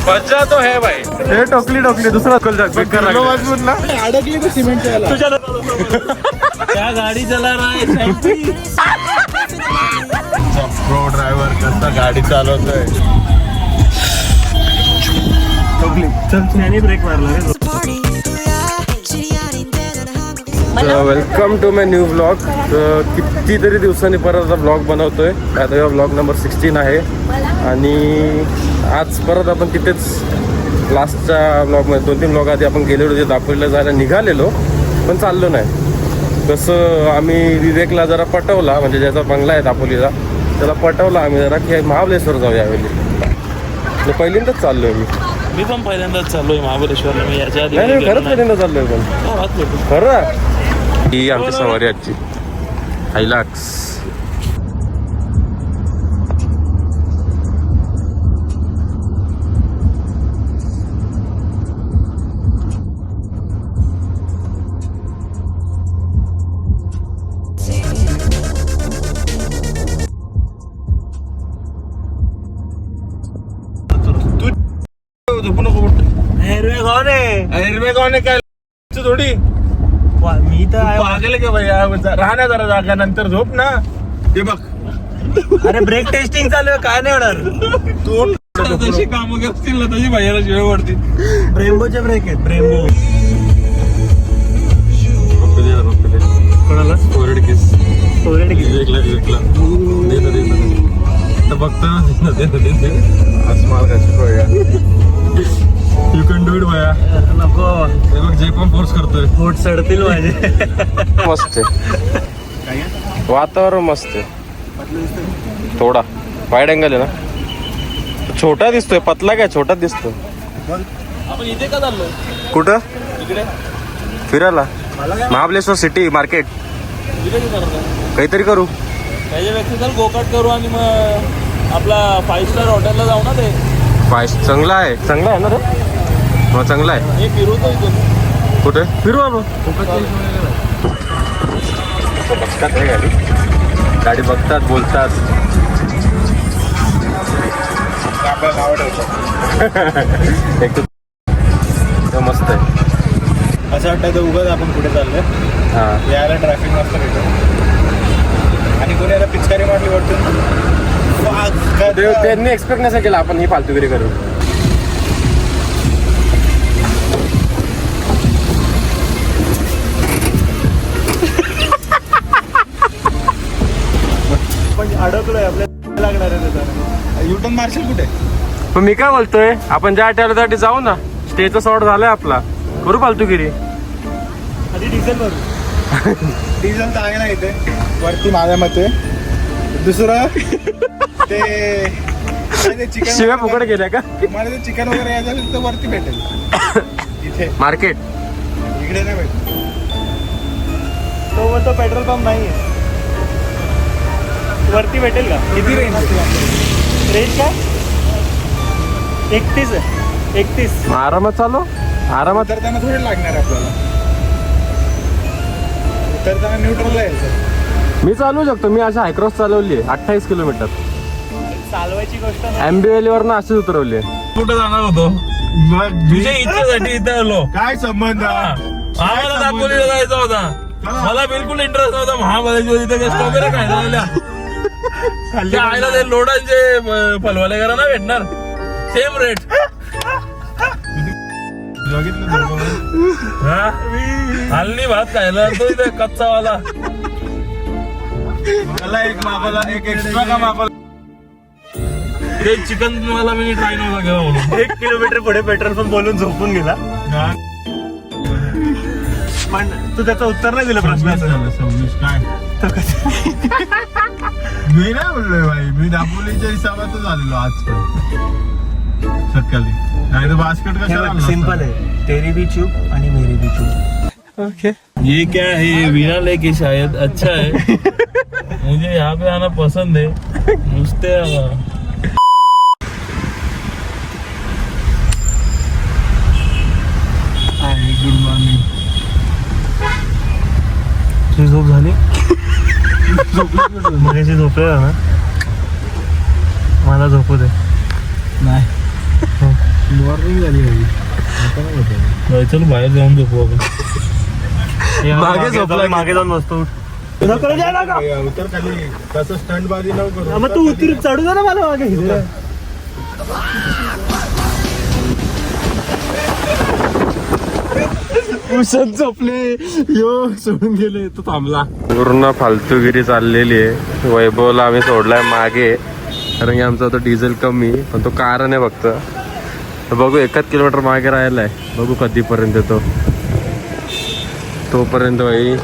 मजा तो है भाई. हे टोकली दुसरा अडकली तर सिमेंट क्या गाडी चला रहा है प्रो ड्रायव्हर कसा गाडी चालवतोय. ब्रेक मारला. Welcome to my new blog. कितीतरी दिवसांनी परत ब्लॉग बनवतोय. आता हा ब्लॉग नंबर 16 आहे आणि आज परत आपण तिथेच लास्टच्या ब्लॉगमध्ये 2-3 ब्लॉग आधी आपण गेलेलो जे दापोलीला जायला निघालेलो पण चाललो नाही. तसं आम्ही विवेकला जरा पटवला, म्हणजे ज्याचा बंगला आहे दापोलीला त्याला पटवला आम्ही जरा की महाबळेश्वर जाऊ यावेळी. पहिल्यांदाच चाललोय मी पण पहिल्यांदाच चाललोय महाबळेश्वरला. मी याच्या आधी नाही खरंच पहिल्यांदा चाललोय पण खरं. ही आमची सवारी आजची हायलॅक्स. थोडी मी तर पागल का भैया. राहण्या जरा जागा नंतर झोप ना. ते बघ अरे ब्रेक टेस्टिंग चालू आहे, काय नाही होणार. तू तशी कामं करतील ना तशी भैयाला शिवाय वाढतील. ब्रेम्बोचे ब्रेक आहेत ब्रेम्बो. कोणाला फोरेड किस बघतो यू कॅन डू इट भैया. नको हे बघ जे पण फोर्स करतोय पोट सडतील माझे. मस्त आहे वातावरण, मस्त आहे. थोडा वाईड अँगल आहे ना. छोटा दिसतोय, पतला काय छोटा दिसतोय. आपण इथे का चाललो? कुठं इकडे फिरायला? महाबळेश्वर सिटी मार्केट इकडे काहीतरी करू. त्याच्यापेक्षा चल गोकाट करू आणि मग आपला 5 स्टार हॉटेलला जाऊ ना. ते चांगला आहे ना रे. मग चांगला आहे. हे फिरवतो इथून. कुठे फिरू आपण? बघतात हे गाडी बघतात बोलतात. एक तर मस्त आहे. असं वाटतं उगाच आपण कुठे चाललोय. हां यायला ट्रॅफिक मस्त भेटतो आणि कोणी आता पिचकारी मारली वाटतं. त्यांनी एक्सपेक्ट नसं केलं आपण ही फालतूगिरी करू. पण अडकलोय आपल्याला लागणार आहे त्याचा. युटर्न मारशील कुठे? पण मी काय बोलतोय, आपण ज्या आठवड्यासाठी जाऊ ना. स्टेचा सॉर्ट झालाय आपला, करू फालतूगिरी. आधी डिझेल भरू. डिझेल तर आहे ना इथे वरती माझ्या मते. दुसरं ते चिकन शिव्या फुकट गेल्या का? मला ते चिकन वगैरे यायचं असेल तर वरती भेटेल इथे. मार्केट इकडे नाही भेटेल. तो म्हणतो पेट्रोल पंप नाही आहे. वरती भेटेल का? किती रेंज काय 31 आहे. 31 आरामात चालू. आरामात उतरताना थोडी लागणार आपल्याला. उतरताना न्यूट्रलला यायचं. मी चालवू शकतो. मी अशा हायक्रॉस चालवली आहे 28 किलोमीटर. चालवायची गोष्ट नाही. MBL वरनं अशीच उतरवली आहे. कुठं जाणार होतो? तुझ्या इच्छेसाठी इथे आलो. काय संबंध? आम्हाला दापोलीला जायचा होता. मला बिलकुल इंटरेस्ट नव्हता महाबळेश्वर. इथे स्ट्रॉबेरी खायला लावल्या. त्या आईला ते लोडांचे फलवाले करा ना भेटणार. Same rate. हल्ली भात खायला तो इथे कच्चा वाला. मला एक मागवला, एक एक्स्ट्रा का मागवला. ते चिकन मला मी ट्राय नव्हता केला म्हणून. 1 किलोमीटर पुढे पेट्रोल पंप बोलून झोपून गेला. पण तू त्याचं उत्तर नाही दिलं प्रश्नाचं. 26 काय मी नाही बोललोय भाई. मी दापोलीच्या हिसाबातच आलेलो आज पण सकाळी. नाही तर बास्केट कशा सिंपल है. तेरी भी चूप आणि मेरी भी चूप. ओके ये क्या है? वीणा लेके शायद अच्छा है. मुझे यहाँ पे आना पसंद है. नुसते गुड मॉर्निंग. तुझी झोप झाली? मगाशी झोपलेला ना. मला झोपू दे. नाही मॉर्निंग झाली चल बाहेर जाऊन झोपू आपण. मागे झोपला, मागे जाऊन बसतो. उतर खाली कसं स्टंट बाजी न करू. मग तू उतर चढू दे ना मला मागे. उषण झोपले यो सोडून गेले तो थांबला. पूर्ण फालतूगिरी चाललेली आहे. वैभवला आम्ही सोडलाय मागे, कारण की आमचा तो डिझेल कमी, पण तो कारण आहे फक्त. तर बघू 1 किलोमीटर मागे राहिलाय, बघू कधीपर्यंत येतो. तोपर्यंत भाई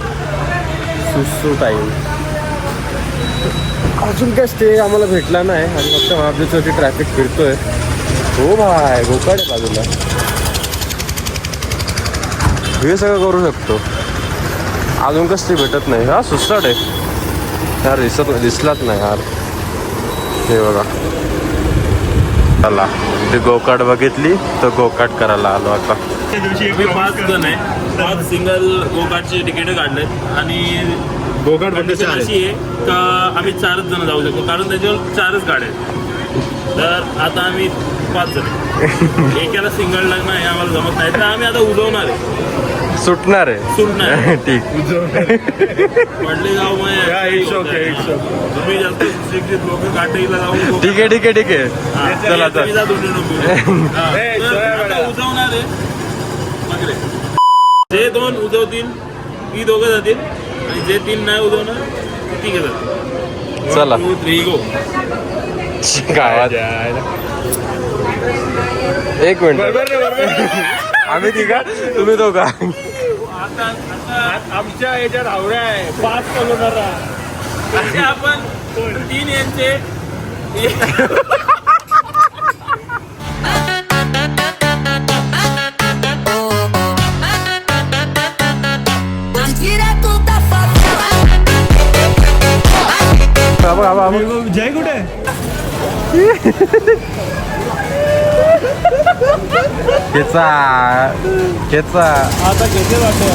सुसू टाईम. अजून काय स्टे आम्हाला भेटला नाही आणि फक्त महाबळेश्वरची ट्रॅफिक फिरतोय. हो भाय, गोकाड आहे बाजूला, हे सगळं करू शकतो. अजून कसं भेटत नाही. हा सुसाट आहे यार, दिसलाच नाही यार. हे बघा, चला ते गोकाट बघितली तर गोकाट करायला आलो आता. आम्ही 5 जण आहे, 5 सिंगल गोकाटचे तिकीट काढलेत आणि गोकाट कंडिशन अशी आहे का आम्ही 4च जण जाऊ शकतो, कारण त्याच्यावर 4च गाड्या आहेत. तर आता आम्ही 5 जण आहे. एकाला सिंगल लागणार हे आम्हाला जमत नाही, तर आम्ही आता उजवणार आहे. सुटणार आहे. सुटणार ठीक. पडले गाव तुम्ही जास्त सुशिक्षित लोक काटेला जाऊन ठीक आहे ठीक आहे ठीक आहे. चला तर उजवणार आहे. जे 2 उजवतील ती दोघं जातील आणि जे 3 नाही उजवणार ती जातील. चला. 1 2 3 गो. गावात 1 मिनिट. आम्ही तिघा, तुम्ही दोघा. आमच्या याच्यात हावऱ्या आहे 5 किलोमीटर. आपण 3 यांचे जय कुठे खेचा आता घेते वाटतं.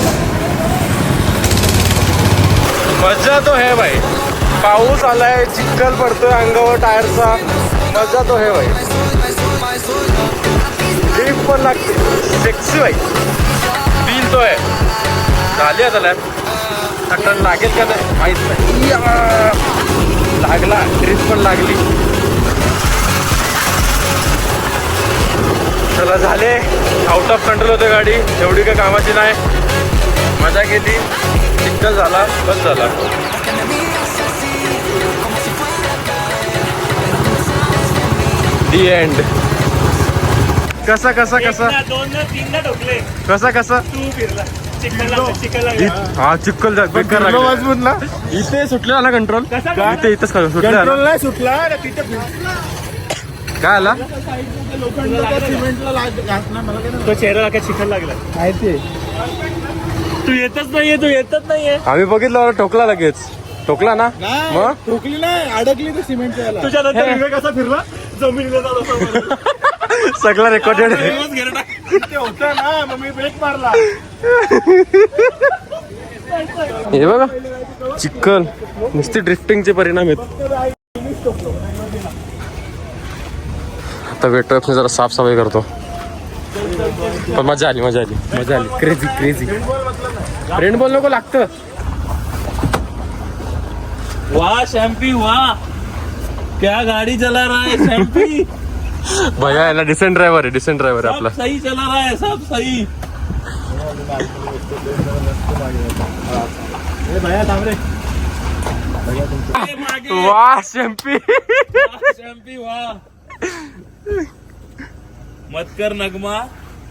मजा तो है भाई. पाऊस आलाय, चिखल पडतोय अंगावर टायरचा. मजा तो है भाई. ड्रिफ्ट पण लागते, सेक्सी भाई. फील तो है. झाली आता लॅब. टक्कर लागेल का नाही माहित नाही. लागला, ड्रिफ्ट पण लागली. चला झाले, आउट ऑफ कंट्रोल होते गाडी. एवढी काही कामाची नाही. मजा केली, चिखल झाला, बस झाला. दी एंड. कसा कसा कसा 2-3 ठोकले. कसा कसा तू फिरला चिखल हा चिखल बेकार मजबूत ना. इथे सुटलेला ना कंट्रोल. इथे इथंच सुटलेला. कंट्रोल नाही सुटला तिथे काय आला. तो चेहरा काय चिखल लागला. माहिती. तू येतच नाहीये. आम्ही बघितलं, ठोकला लगेच. ठोकला ना मग. ठोकली नाही, अडकली तर सिमेंटच्या याला. तुझ्या नंतर विवेक कसा फिरला जमिनीला जात होता. सगळं रेकॉर्डेड आहे. ते होतं ना, मग मी ब्रेक मारला. हे बघा चिखल, नुसती ड्रिफ्टिंगचे परिणाम आहेत. आता वेटरने जरा साफसफाई करतो. पण मजा आली. क्रेझी. फ्रेंड बोल नको लागतं. वाह शैम्पी वाह, क्या गाड़ी चला रहा है शैम्पी. भैया याला डिसेंट ड्रायव्हर आहे आपला. सब सही चला रहा है, सब सही. भैया थांब रे. वाह शॅम्पी. शैम्पी वाह. मत कर नगमा.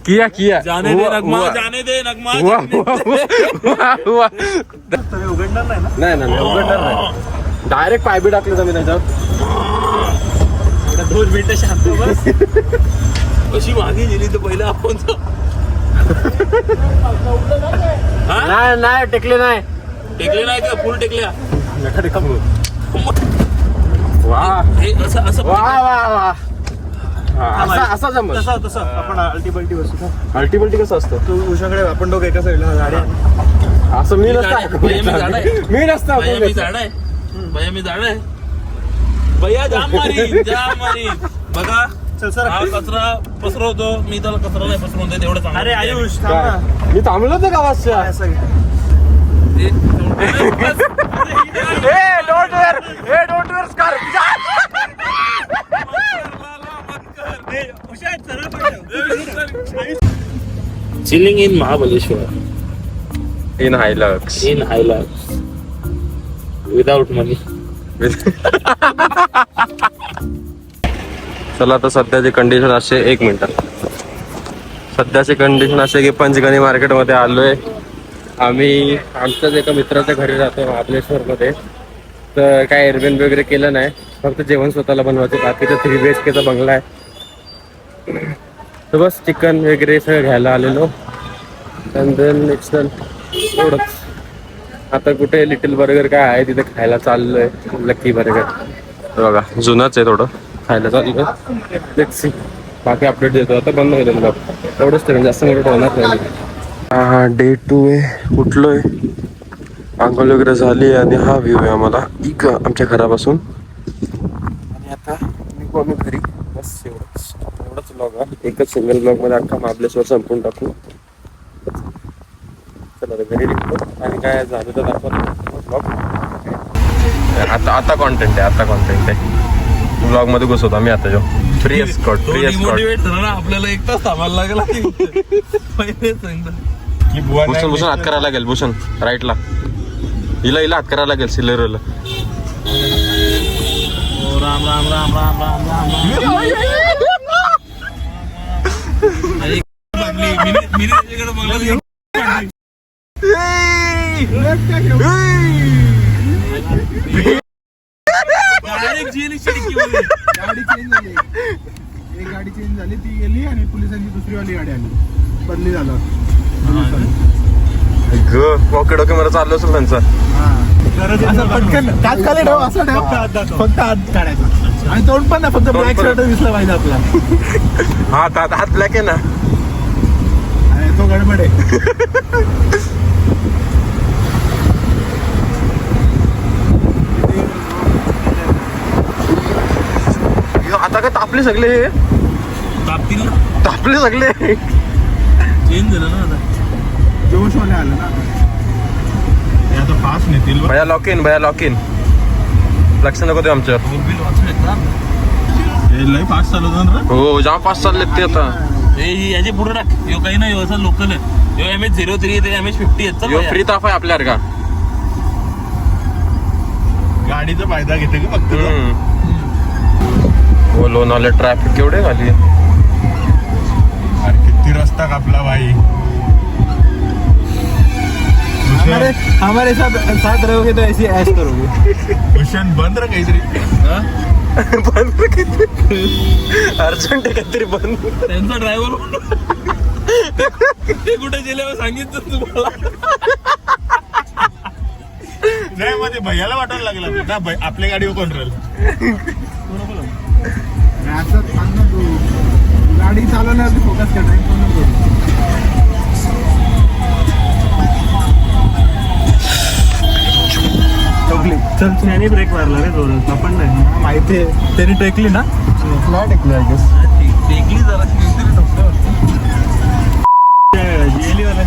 किया जाने दे नगमा. उघडणार नाही ना. नाही उघडणार नाही. डायरेक्ट पायबी टाकले तुम्ही त्याच्यावर. 2 मिनिटं शांत बस. कशी मागे गेली तर पहिलं आपण नाही टेकले नाही. टेकले नाही का फुल टेकल्या. वा हे असं वा असा जमत. तसं आपण अल्टीबल्टी बसू. अल्टिमेटली कसं असतं. तू उषाकडे आपण दोघं एका साईडला गाडी. असं मी मी झाड आहे. नसतं. मी झाड आहे. भैया जाम मारी बघा हा कचरा पसरवतो मी त्याला कचरा नाही पसरवून देत एवढं सांगतो. अरे आयुष मी थांबलो होतो गावाच्या chilling in Mahabaleshwar in Hilux in Hilux without money. चला आता सध्याची कंडिशन असे, एक मिनिट. सध्याची कंडिशन असे की पंचगणी मार्केटमध्ये आलोय आम्ही. आमच्याच एका मित्राच्या घरी राहतो महाबलेश्वरमध्ये. तर काय एअरबेन वगैरे केलं नाही, फक्त जेवण स्वतःला बनवायचं. बाकीचा 3 BHK चा बंगला आहे. तर बस चिकन वगैरे सगळं घ्यायला आलेलो. अँड देन एवढंच. आता कुठे लिटिल बर्गर काय आहे तिथे खायला चाललोय. लकी बर्गर बघा जुनंच आहे थोडं, खायला चाललोय. Let's see. बाकी अपडेट देतो. आता बंद होईल ब्लॉग एवढंच तरी, जास्त मोठं होणार नाही. हा डे 2 आहे. उठलोय, आंघोळ वगैरे झाली आणि हा व्ह्यू आहे आम्हाला आमच्या घरापासून. आणि आता निघू आम्ही घरी. बस एवढंच ब्लॉग आहे. एकच सिंगल ब्लॉग मध्ये अख्खा महाबलेश्वर संपून टाकू. चला घरी निघतो आणि काय झालं तर दाखवतो ब्लॉग. आता कॉन्टेंट आहे. ब्लॉग मध्ये घुसवतो आम्ही आता. जो फ्री एस्कॉर्ट झाला ना आपल्याला 1 तास थांबायला लागला. पहिले सांगता की बुवा नाही भूषण हात करायला लागेल. भूषण राईटला हिला हात करायला लागेल सिलेरला. राम राम राम राम राम राम गाडी चेंज झाली, ती गेली आणि पोलिसांची दुसरी वाली गाडी आली, बदली झालं. ओके डोके मला चाललो असेल त्यांचा. पटकन हात खाली ठेव, असं ठेव, फक्त हात काढायचा आणि तोंड पण ना, फक्त ब्लॅक शर्ट दिसला पाहिजे आपला. हात ब्लॅक आहे ना, तो गडबड आहे. आता काय तापले सगळे, तापले सगळे. चेंज झालं ना आता, जोश वाले आलं ना आता फास्ट नेतील. भया लॉक इन लक्ष नको ते आमच्या. लय फास्ट चालवतो ना. हो जाम फास्ट चाललेत ते आता. याचे पुढे टाक. यो काही नाही, असं लोकल आहे. यो MH03 येते, MH50 येत. फ्री ताफ आहे आपल्या का. गाडीचा फायदा घेते का फक्त. हो लोणावले ट्रॅफिक केवढे खाली. अरे किती रस्ता कापला भाई. हमारे साथ रहोगे तो ऐसी ऐश करोगे. भूषण बंद रहा काहीतरी. बंद अर्जंट आहे काहीतरी बंद. त्यांचा ड्रायव्हर ते कुठे गेल्यावर सांगितलं तुम्हाला. नाही मध्ये भैयाला वाटायला लागला ना, आपल्या गाडीवर कोण राहिलं. असं सांग ना तू, गाडी चालवण्यावरती फोकस कर. चल त्याने ब्रेक मारला रे जोरात, आपण नाही माहिती आहे. त्याने टेकली ना, फ्लॅट टेकली आय गेस. टेकली जरा गेली वाला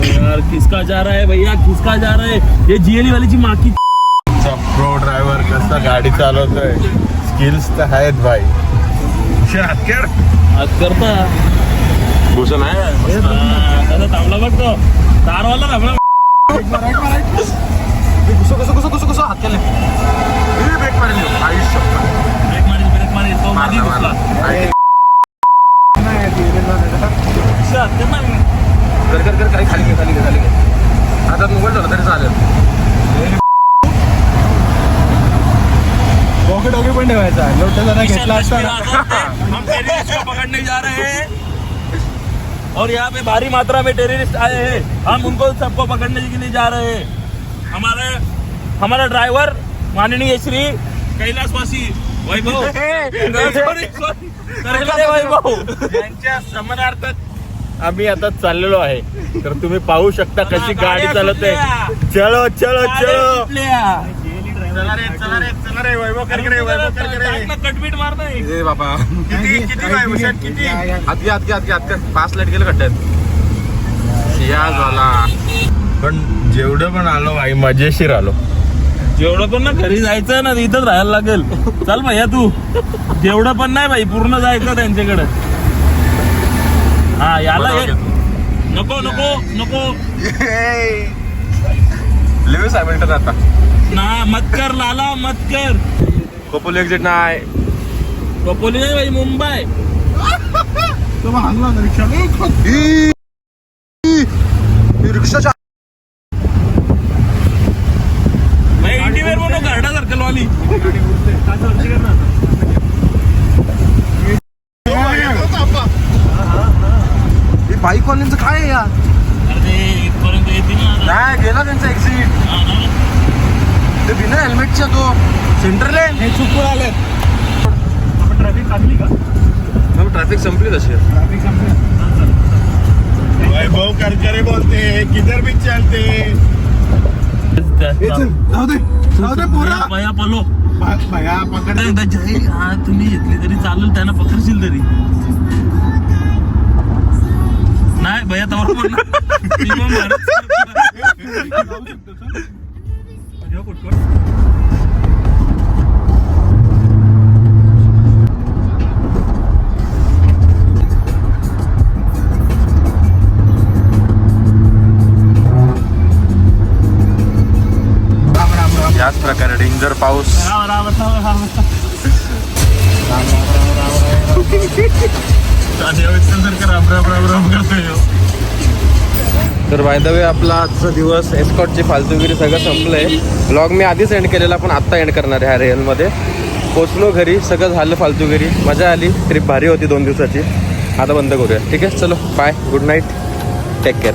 यार किसका जा रहा है भैया, किसका जा रहा है. ये GLE वालीची माकी. प्रो ड्रायव्हर कसा गाडी चालवतोय. स्किल्स तर आहेत भाई. आज करता भूषण आहे आता थांबला बघ तो तारवाला थांबला. कसं हात केले. ब्रेक मारली आयुष्य. ब्रेक मारी तो मध्ये घुसला. कर काही खाली घे. आता मोबाईल ठेवला तरी चालेल. डोके पण ठेवायचा. लोटा जरा घेतला असता. हम टेररिस्ट को पकड़ने जा रहे हैं और यहाँ पे भारी मात्रा में टेररिस्ट आए हैं. हम उनको सबको पकड़ने के लिए जा रहे हैं. हमारा ड्राइवर माननीय श्री कैलासवासी वैभव वैभव यांच्या समनार्थ आम्ही आता चाललेलो आहे. तर तुम्ही पाहू शकता कशी गाडी चालत आहे. चलो चलो चलो कटबीट मार नाही बाबा किती आत 5 लाईट गेलं खड्ड्यात या झाला. पण जेवढं पण आलो भाई मजेशीर आलो. जेवढं पण ना घरी जायचं ना इथंच राहायला लागेल. चल भैया तू जेवढं पण नाही भाई पूर्ण जायचं त्यांच्याकडे. हा याला नको नको नको लेविस हॅमिल्टन आता ना मत कर लाला मत कर. खोपोली एक्झिट नाही. खोपोली नाही भाई मुंबई. तो मग हलवा ना रिक्षा. रिक्षाच्या भाई इंडिवेर म्हणून गाडा सारखं लॉली. बाईक वाल्यांचं काय आहे यार. अरे इथपर्यंत येते ना. नाही गेला त्यांचा एक्झिट. ते बिना हेल्मेटच्या तो सेंटर लेन हे चुकून आले. आपण ट्रॅफिक काढली का? ट्रॅफिक संपली तशी. ट्रॅफिक संपली. वैभव करकरे बोलते किधर भी चलते. जाऊ दे पोरा. भैया पलो भया पकड. जय हा तुम्ही घेतली तरी चालेल त्यांना पकडशील तरी नाही भैया तवर पण याच प्रकारे डेंजर पाऊस. तर बाय द वे आपला आजचा दिवस एस्कॉटची फालतूगिरी सगळं संपलंय. ब्लॉग मी आधीच एंड केलेला पण आत्ता एंड करणार आहे ह्या रिअलमध्ये. पोचलो घरी सगळं झालं फालतूगिरी. मजा आली. ट्रिप भारी होती 2 दिवसाची. आता बंद करूया. ठीक आहे चलो bye good night take care.